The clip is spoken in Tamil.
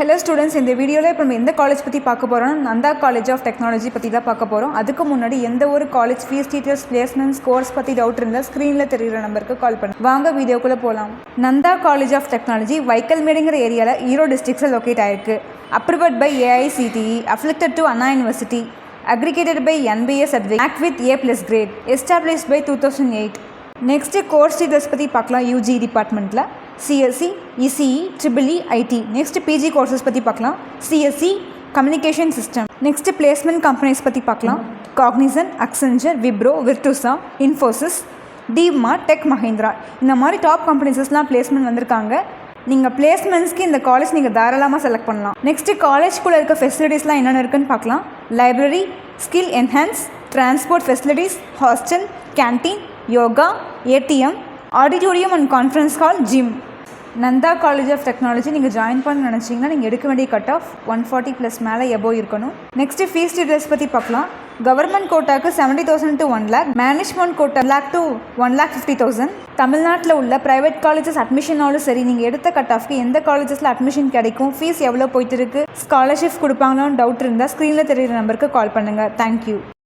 ஹலோ ஸ்டூடெண்ட்ஸ், இந்த வீடியோவில் இப்போ நம்ம எந்த காலேஜ் பற்றி பார்க்க போகிறோம்? நந்தா காலேஜ் ஆஃப் டெக்னாலஜி பற்றி தான் பார்க்க போகிறோம். அதுக்கு முன்னாடி எந்த ஒரு college fees, teachers, placements, course பற்றி டவுட் இருந்தால் ஸ்க்ரீனில் தெரிகிற நம்பருக்கு கால் பண்ணி வாங்க வீடியோக்குள்ளே போகலாம். நந்தா காலேஜ் ஆஃப் டெக்னாலஜி வைக்கல்மேடுங்கிற ஏரியாவில் ஈரோடு டிஸ்ட்ரிக்ஸில் லொக்கேட் ஆயிருக்கு. Approved by AICTE, affiliated to Anna University, aggregated by NBA certificate, act with A+ grade, established by 2008. Next course teachers பற்றி பார்க்கலாம். UG டிபார்ட்மெண்ட்டில் CSE, ECE, EEE, IT. Next PG courses பற்றி பார்க்கலாம். CSE, communication system. Next placement companies பற்றி பார்க்கலாம். Cognizant, Accenture, Wipro, Virtusa, Infosys, DMart, Tech Mahindra. இந்த மாதிரி டாப் கம்பெனிஸஸ்லாம் பிளேஸ்மெண்ட் வந்திருக்காங்க. நீங்கள் பிளேஸ்மெண்ட்ஸ்க்கு இந்த காலேஜ் நீங்கள் தாராளமாக செலக்ட் பண்ணலாம். நெக்ஸ்ட்டு காலேஜ்குள்ளே இருக்க ஃபெசிலிட்டிஸ்லாம் என்னென்ன இருக்குன்னு பார்க்கலாம். Library, skill enhance, transport facilities, hostel, canteen, yoga, ATM, auditorium and conference hall, gym. Nanda college of technology நீங்கள் ஜாயின் பண்ண நினச்சிங்கன்னா நீங்கள் எடுக்க வேண்டிய கட் ஆஃப் 140+ மேலே எபோவ் இருக்கணும். நெக்ஸ்ட்டு ஃபீஸ் டீட்டெயில்ஸ் பற்றி பார்க்கலாம். கவர்மெண்ட் கோட்டாக்கு 70,000 to 1 lakh, management quota 1 lakh to 1,50,000. தமிழ்நாட்டில் உள்ள ப்ரைவேட் காலேஜஸ் அட்மிஷனாலும் சரி, நீங்கள் எடுத்த கட் ஆஃப்க்கு எந்த காலேஜஸில் அட்மிஷன் கிடைக்கும், ஃபீஸ் எவ்வளோ போயிட்டு இருக்குது, ஸ்காலர்ஷிப் கொடுப்பாங்களான்னு டவுட் இருந்தால் ஸ்க்ரீனில் தெரிகிற நம்பருக்கு கால் பண்ணுங்கள். தேங்க்யூ.